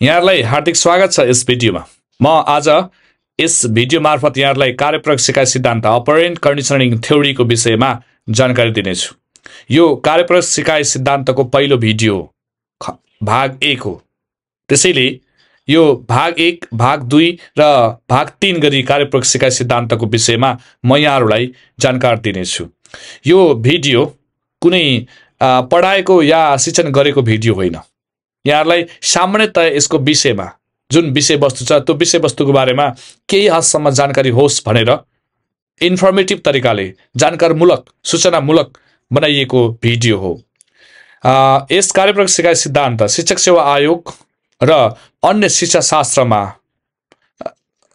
यहाँहरुलाई हार्दिक स्वागत छ यस भिडियोमा। म आज यस भिडियो मार्फत यहाँहरुलाई कार्यप्रयोग सिकाइ सिद्धान्त अपरेन्ट कन्डिसनिङ थ्योरीको विषयमा जानकारी दिनेछु। यो कार्यप्रयोग सिकाइ सिद्धान्तको पहिलो भिडियो भाग 1 हो। त्यसैले यो भाग 1, भाग 2 र भाग 3 गरी कार्यप्रयोग सिकाइ सिद्धान्तको विषयमा म यहाँहरुलाई जानकारी दिनेछु। यो भिडियो कुनै पढाएको या शिक्षण गरेको भिडियो होइन। यहाँहरुलाई सामान्यतया यसको विषयमा जुन विषयवस्तु छ त्यो विषयवस्तुको बारेमा केही हदसम्म जानकारी होस् भनेर इन्फर्मेटिभ तरिकाले जानकारीमूलक सूचनामूलक बनाइएको भिडियो हो। यस कार्यप्रयोग सिकाइ सिद्धान्त शिक्षक सेवा आयोग र अन्य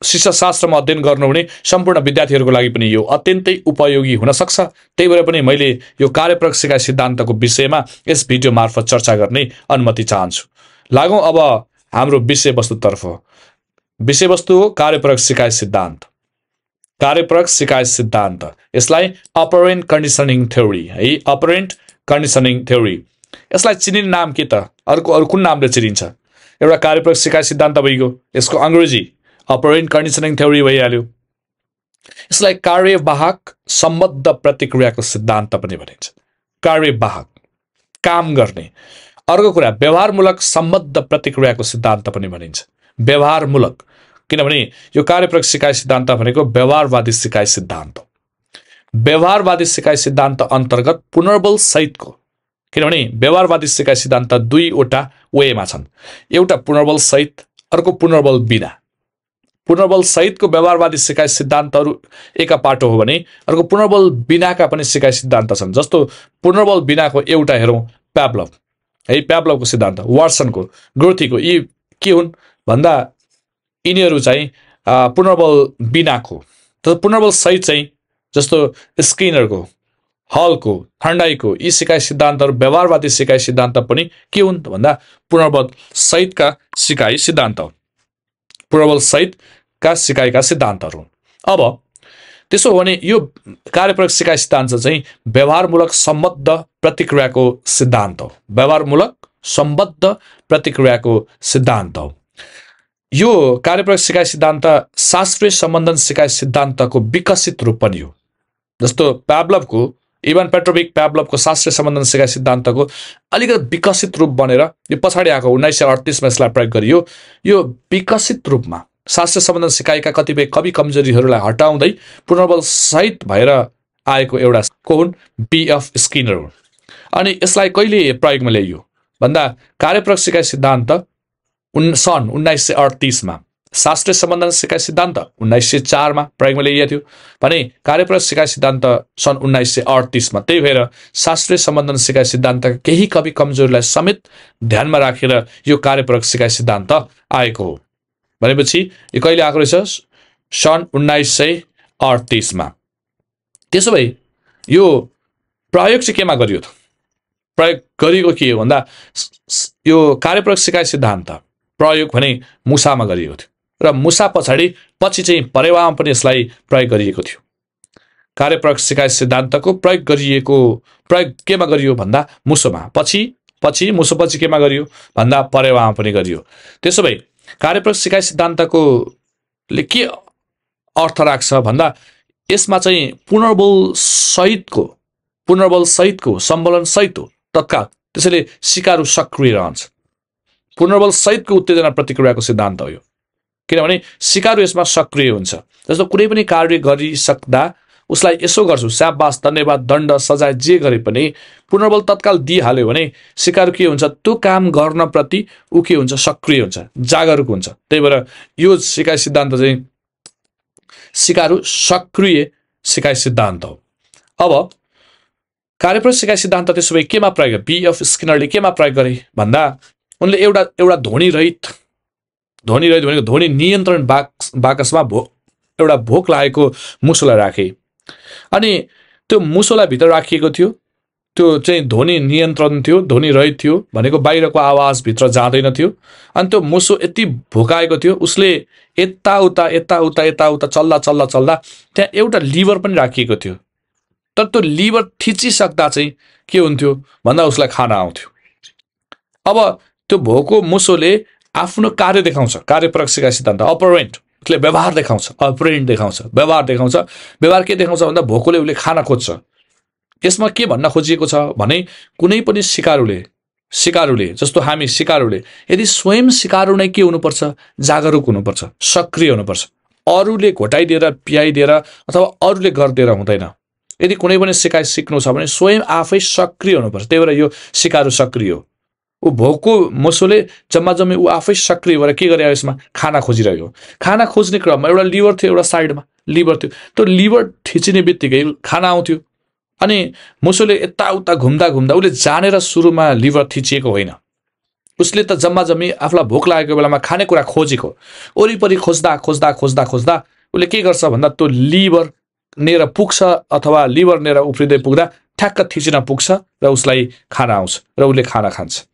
शिक्षाशास्त्रमा अध्ययन गर्नुहुने सम्पूर्ण विद्यार्थीहरूको लागि पनि यो अत्यन्तै उपयोगी हुन सक्छ। त्यही भएर पनि मैले यो कार्यप्रयोग सिकाइ सिद्धान्तको विषयमा यस भिडियो मार्फत चर्चा गर्ने अनुमति चाहन्छु। लागौं अब हाम्रो विषयवस्तुतर्फ। विषयवस्तु हो कार्यप्रयोग सिकाइ सिद्धान्त। कार्यप्रयोग सिकाइ सिद्धान्त, यसलाई अपरेन्ट कन्डिसनिङ थ्योरी है, अपरेन्ट कन्डिसनिङ थ्योरी। यसलाई चिनिने नाम के त? अरु कुन नामले चिनिन्छ? एउटा कार्यप्रयोग सिकाइ सिद्धान्त भइगयो, यसको अंग्रेजी अपरेन्ट कन्डिसनिङ थ्योरी भइहाल्यो। यसलाई कार्यवाहक सम्बद्ध प्रतिक्रियाको सिद्धान्त पनि भनिन्छ। कार्यवाहक, काम गर्ने। अर्को कुरा व्यवहारमूलक सम्बद्ध प्रतिक्रियाको सिद्धान्त पनि भनिन्छ। व्यवहारमूलक, किनभने यो कार्यप्रयोग सिकाइ सिद्धान्त भनेको व्यवहारवादी सिकाइ सिद्धान्त हो। व्यवहारवादी सिकाइ सिद्धान्त अन्तर्गत पुनर्बल सहितको, किनभने व्यवहारवादी सिकाइ सिद्धान्त दुईवटा वेमा छन्। एउटा पुनर्बल सहित, अर्को पुनर्बल बिना। पुनर्बल सहितको व्यवहारवादी सिकाइ सिद्धान्तहरू एका पाटो हो भने अर्को पुनर्बल बिनाका पनि सिकाइ सिद्धान्त छन्। जस्तो पुनर्बल बिनाको एउटा हेरौं, प्याभलभ है, प्याभलभको सिद्धान्त, वाटसनको, ग्रोथीको, यी के हुन् भन्दा यिनीहरू चाहिँ पुनर्बल बिनाको। तर पुनर्बल सहित चाहिँ जस्तो स्किनरको, हलको, थर्नडाइकको, यी सिकाइ सिद्धान्तहरू व्यवहारवादी सिकाइ सिद्धान्त पनि के हुन् भन्दा पुनर्बल सहितका सिकाइ सिद्धान्त हो। पुनर्बल सहितका सिकाइका सिद्धान्तहरू। अब त्यसो हो भने यो कार्यप्रयोग सिकाइ सिद्धान्त चाहिँ व्यवहारमूलक सम्बद्ध प्रतिक्रियाको सिद्धान्त हो। व्यवहारमूलक सम्बद्ध प्रतिक्रियाको सिद्धान्त हो। यो कार्यप्रयोग सिकाइ सिद्धान्त शास्त्रीय सम्बन्धन सिकाइ सिद्धान्तको विकसित रूप पनि हो। जस्तो प्याभलभको, इभान पेट्रोभिक प्याभलभको शास्त्रीय सम्बन्धन सिकाइ सिद्धान्तको अलिकति विकसित रूप बनेर यो पछाडि आएको 1938 मा यसलाई प्रयोग गरियो। यो विकसित रूपमा शास्त्रीय सम्बन्धन सिकाइका कतिपय कमी कमजोरीहरूलाई हटाउँदै पुनर्बल सहित भएर आएको एउटा को हुन्, बीएफ स्किनर हुन्। अनि यसलाई कहिले प्रयोगमा ल्याइयो भन्दा कार्यप्रयोग सिकाइ सिद्धान्त सन् 1938 मा, शास्त्रीय सम्बन्धन सिकाइ सिद्धान्त 1904 मा प्रयोगमा ल्याइएको थियो भने कार्यप्रयोग सिकाइ सिद्धान्त सन् 1938 मा। त्यही भएर शास्त्रीय सम्बन्धन सिकाइ सिद्धान्तका केही कमी कमजोरीलाई समेत ध्यानमा राखेर यो कार्यप्रयोग सिकाइ सिद्धान्त आएको हो। भनेपछि यो कहिले आएको रहेछ? सन् 1938 मा। त्यसो भए यो प्रयोग चाहिँ केमा गरियो त? प्रयोग गरिएको के हो भन्दा यो कार्यप्रयोग सिकाइ सिद्धान्त प्रयोग भने मुसामा गरिएको थियो र मुसा पछि चाहिँ परेवामा पनि यसलाई प्रयोग गरिएको थियो। कार्यप्रयोग सिकाइ सिद्धान्तको प्रयोग केमा गरियो भन्दा मुसोमा, पछि मुसोपछि केमा गरियो भन्दा परेवामा पनि गरियो। त्यसो भए कार्यप्रयोग सिकाइ सिद्धान्तको ले के अर्थ राख्छ भन्दा यसमा चाहिँ पुनर्बल सहितको सम्बलन सहित हो तत्काल, त्यसैले सिकारु सक्रिय रहन्छ। पुनर्बल सहितको उत्तेजना प्रतिक्रियाको सिद्धान्त हो यो, किनभने सिकारु यसमा सक्रिय हुन्छ। जस्तो कुनै पनि कार्य गरिसक्दा उसलाई यसो गर्छु, शाबास, धन्यवाद, दण्ड, सजाय जे गरे पनि पुनर्बल तत्काल दिइहाल्यो भने सिकारु के हुन्छ, त्यो काम गर्न प्रति ऊ के हुन्छ, सक्रिय हुन्छ, जागरुक हुन्छ। त्यही भएर यो सिकाइ सिद्धान्त चाहिँ सिकारु सक्रिय सिकाइ सिद्धान्त हो। अब कार्यप्रयोग सिकाइ सिद्धान्त त्यसो भए केमा प्रयोग, बीएफ स्किनरले केमा प्रयोग गरे भन्दा उनले एउटा ध्वनि रहित भनेको ध्वनि नियन्त्रण बाकसमा एउटा भोक लागेको मुसोलाई राखे। अनि त्यो मुसोलाई भित्र राखिएको थियो, त्यो चाहिँ ध्वनि नियन्त्रण थियो, ध्वनि रहित थियो भनेको बाहिरको आवाज भित्र जाँदैन थियो। अनि त्यो मुसो यति भोकाएको थियो, उसले यताउता चल्दा त्यहाँ एउटा लिभर पनि राखिएको थियो। तर त्यो लिभर थिचिसक्दा चाहिँ के हुन्थ्यो भन्दा उसलाई खाना आउँथ्यो। अब त्यो भोको मुसोले आफ्नो कार्य देखाउँछ। कार्यपरक सिकाइ सिद्धान्त अपरेन्टले व्यवहार देखाउँछ, अपरेन्ट देखाउँछ, व्यवहार देखाउँछ। व्यवहार के देखाउँछ भन्दा भोकोले उसले खाना खोज्छ। यसमा के भन्न खोजिएको छ भने कुनै पनि सिकारुले जस्तो हामी सिकारुले यदि स्वयं सिकारु नै के हुनुपर्छ, जागरुक हुनुपर्छ, सक्रिय हुनुपर्छ। अरूले घोटाइदिएर पियाइदिएर अथवा अरूले गरिदिएर हुँदैन। यदि कुनै पनि सिकाइ सिक्नु छ भने स्वयं आफै सक्रिय हुनुपर्छ। त्यही भएर यो सिकारु सक्रिय हो। ऊ भोकको मोसोले जम्मा ऊ आफै सक्रिय भएर के गरिरहेको यसमा खाना खोजिरहेको। खाना खोज्ने क्रममा एउटा लिभर थियो, एउटा साइडमा लिभर थियो। त्यो लिभर थिचिने बित्तिकै खाना आउँथ्यो अनि मोसोले यताउता घुम्दा उसले जानेर सुरुमा लिभर थिचिएको होइन। उसले त जम्मी आफूलाई भोक लागेको बेलामा खानेकुरा खोजेको। वरिपरि खोज्दा उसले के गर्छ भन्दा त्यो लिभर नेर पुग्छ अथवा लिभर नेर उफ्रिँदै पुग्दा ठ्याक्क थिचिन पुग्छ र उसलाई खाना आउँछ र उसले खाना खान्छ।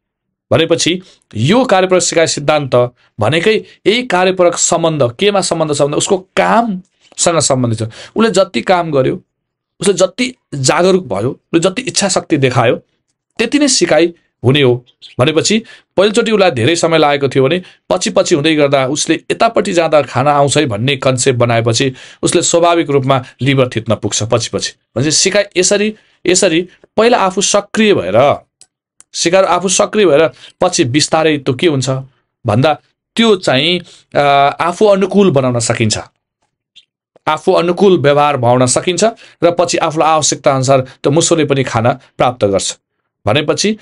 भनेपछि यो कार्यपरक सिकाइ सिद्धान्त भनेकै यही कार्यपरक सम्बन्ध केमा सम्बन्ध छ भन्दा उसको कामसँग सम्बन्धित छ। उसले जति काम गर्यो, उसले जति जागरुक भयो, उसले जति इच्छा शक्ति देखायो त्यति नै सिकाइ हुने हो। भनेपछि पहिलोचोटि उसलाई धेरै समय लागेको थियो भने पछि हुँदै गर्दा उसले यतापट्टि जाँदा खाना आउँछ है भन्ने कन्सेप्ट बनाएपछि उसले स्वाभाविक रूपमा लिभर थिच्न पुग्छ पछि। भनेपछि सिकाइ यसरी पहिला आफू सक्रिय भएर पछि बिस्तारै त्यो के हुन्छ भन्दा त्यो चाहिँ आफू अनुकूल बनाउन सकिन्छ, आफू अनुकूल व्यवहार भाउन सकिन्छ र पछि आफूलाई आवश्यकता अनुसार त्यो मुसोले पनि खाना प्राप्त गर्छ। भनेपछि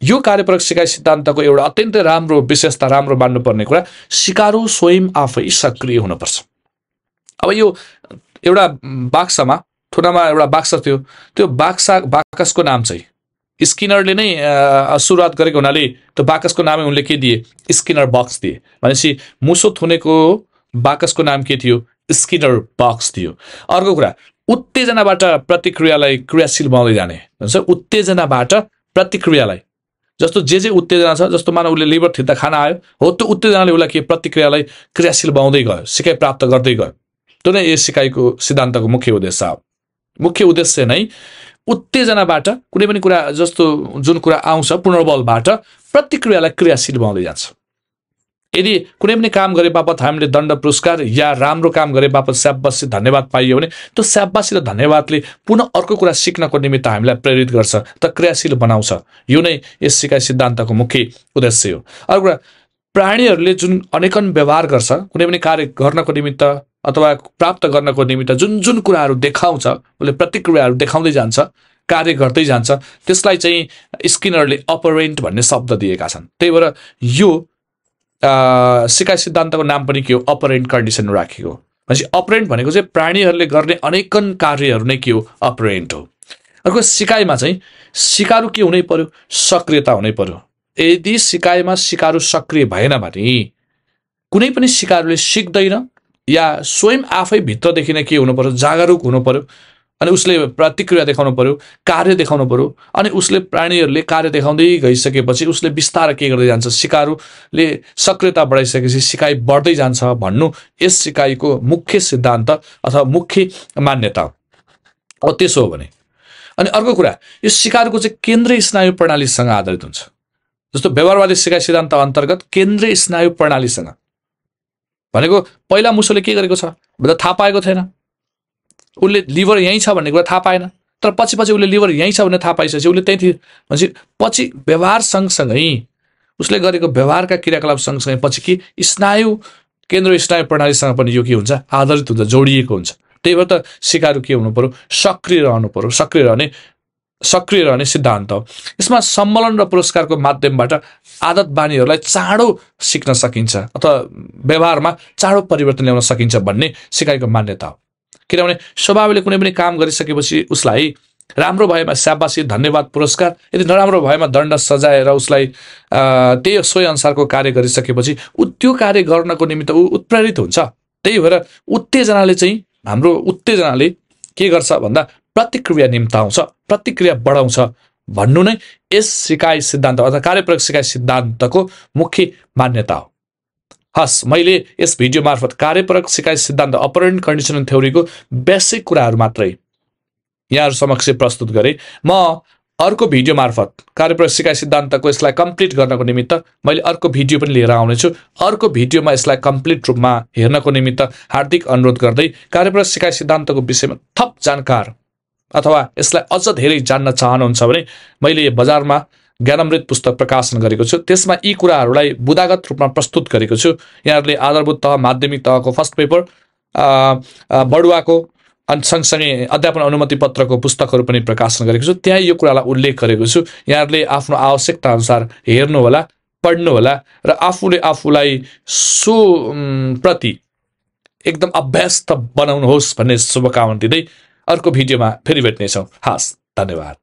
यो कार्यपरक सिकाइ सिद्धान्तको एउटा अत्यन्तै राम्रो विशेषता, राम्रो मान्नुपर्ने कुरा सिकारु स्वयं आफै सक्रिय हुनुपर्छ। अब यो एउटा बाक्समा थुनामा एउटा बाक्स थियो। त्यो बाकसको नाम चाहिँ स्किनरले नै सुरुवात गरेको हुनाले त्यो बाकसको नामै उनले के दिए, स्किनर बक्स दिए। भनेपछि मुसो थुनेको बाकसको नाम के थियो, स्किनर बक्स थियो। अर्को कुरा उत्तेजनाबाट प्रतिक्रियालाई क्रियाशील बनाउँदै जाने भन्छ। उत्तेजनाबाट प्रतिक्रियालाई जस्तो जे उत्तेजना छ, जस्तो मानव उसले लिभर थिच्दा खाना आयो हो, त्यो उत्तेजनाले उसलाई के प्रतिक्रियालाई क्रियाशील बनाउँदै गयो, सिकाइ प्राप्त गर्दै गयो। त्यो नै यस सिकाइको सिद्धान्तको मुख्य उद्देश्य हो। मुख्य उद्देश्य नै उत्तेजनाबाट कुनै पनि कुरा जस्तो जुन कुरा आउँछ पुनर्बलबाट प्रतिक्रियालाई क्रियाशील बनाउँदै जान्छ। यदि कुनै पनि काम गरे बापत हामीले दण्ड पुरस्कार या राम्रो काम गरे बापत स्याबासी धन्यवाद पाइयो भने त्यो स्याबासी र धन्यवादले पुनः अर्को कुरा सिक्नको निमित्त हामीलाई प्रेरित गर्छ, त क्रियाशील बनाउँछ। यो नै यस सिकाइ सिद्धान्तको मुख्य उद्देश्य हो। अर्को कुरा प्राणीहरूले जुन अनेकन व्यवहार गर्छ कुनै पनि कार्य गर्नको निमित्त अथवा प्राप्त गर्नको निमित्त जुन कुराहरू देखाउँछ, उसले प्रतिक्रियाहरू देखाउँदै जान्छ, कार्य गर्दै जान्छ, त्यसलाई चाहिँ स्किनरले अपरेन्ट भन्ने शब्द दिएका छन्। त्यही भएर यो सिकाइ सिद्धान्तको नाम पनि के हो, अपरेन्ट कन्डिसन राखेको। भनेपछि अपरेन्ट भनेको चाहिँ प्राणीहरूले गर्ने अनेकन कार्यहरू नै के हो, अपरेन्ट हो। अर्को सिकाइमा चाहिँ सिकारु के हुनै पर्यो, सक्रियता हुनै पर्यो। यदि सिकाइमा सिकारु सक्रिय भएन भने कुनै पनि सिकारुले सिक्दैन या स्वयं आफै भित्रदेखि नै के हुनु पर्यो, जागरुक हुनु पर्यो अनि उसले प्रतिक्रिया देखाउनु पर्यो, कार्य देखाउनु पर्यो। अनि उसले प्राणीहरूले कार्य देखाउँदै गइसकेपछि उसले बिस्तारै के गर्दै जान्छ, सिकारुले सक्रियता बढाइसकेपछि सिकाइ बढ्दै जान्छ भन्नु यस सिकाइको मुख्य सिद्धान्त अथवा मुख्य मान्यता हो। अब त्यसो हो भने अनि अर्को कुरा यो सिकारको चाहिँ केन्द्रीय स्नायु प्रणालीसँग आधारित हुन्छ। जस्तो व्यवहारवादी सिकाइ सिद्धान्त अन्तर्गत केन्द्रीय स्नायु प्रणालीसँग भनेको पहिला मुसोले के गरेको छ भन्दा थाहा पाएको थिएन, उसले लिभर यहीँ छ भन्ने कुरा थाहा पाएन। तर पछि उसले लिभर यहीँ छ भन्ने थाहा पाइसकेपछि उसले त्यही थियो। भनेपछि पछि व्यवहार सँगसँगै उसले गरेको व्यवहारका क्रियाकलाप सँगसँगै पछि कि स्नायु केन्द्रीय स्नायु प्रणालीसँग पनि यो के हुन्छ, आधारित हुन्छ, जोडिएको हुन्छ। त्यही भएर त सिकारु के हुनु पर्यो, सक्रिय रहनु पर्यो, सक्रिय रहने सिद्धान्त हो। यसमा सम्मेलन र पुरस्कारको माध्यमबाट आदत बानीहरूलाई चाँडो सिक्न सकिन्छ अथवा व्यवहारमा चाँडो परिवर्तन ल्याउन सकिन्छ भन्ने सिकाइको मान्यता हो। किनभने स्वभावले कुनै पनि काम गरिसकेपछि उसलाई राम्रो भएमा स्याबासी धन्यवाद पुरस्कार, यदि नराम्रो भएमा दण्ड सजाय र उसलाई त्यही सोही अनुसारको कार्य गरिसकेपछि त्यो कार्य गर्नको निमित्त उत्प्रेरित हुन्छ। त्यही भएर हाम्रो उत्तेजनाले के गर्छ भन्दा प्रतिक्रिया निम्ताउँछ, प्रतिक्रिया बढाउँछ भन्नु नै यस सिकाइ सिद्धान्त अथवा कार्यप्रयोग सिकाइ सिद्धान्तको मुख्य मान्यता हो। हस्, मैले यस भिडियो मार्फत कार्यप्रयोग सिकाइ सिद्धान्त अपरेन्ट कन्डिसनल थ्योरीको बेसिक कुराहरू मात्रै यहाँहरू समक्ष प्रस्तुत गरेँ। म अर्को भिडियो मार्फत कार्यप्रयोग सिकाइ सिद्धान्तको यसलाई कम्प्लिट गर्नको निमित्त मैले अर्को भिडियो पनि लिएर आउनेछु। अर्को भिडियोमा यसलाई कम्प्लिट रूपमा हेर्नको निमित्त हार्दिक अनुरोध गर्दै कार्यप्रयोग सिकाइ सिद्धान्तको विषयमा थप जानकार अथवा यसलाई अझ धेरै जान्न चाहनुहुन्छ भने मैले बजारमा ज्ञानामृत पुस्तक प्रकाशन गरेको छु। त्यसमा यी कुराहरूलाई बुदागत रूपमा प्रस्तुत गरेको छु। यहाँहरूले आधारभूत तह माध्यमिक तहको फर्स्ट पेपर बढुवाको अनि सँगसँगै अध्यापन अनुमति पत्रको पुस्तकहरू पनि प्रकाशन गरेको छु। त्यहाँ यो कुरालाई उल्लेख गरेको छु। यहाँहरूले आफ्नो आवश्यकता अनुसार हेर्नु होला, पढ्नु होला र आफूले आफूलाई सो प्रति एकदम अभ्यस्त बनाउनुहोस् भन्ने शुभकामना दिँदै अर्को भिडियोमा फेरि भेट्नेछौँ। हस्, धन्यवाद।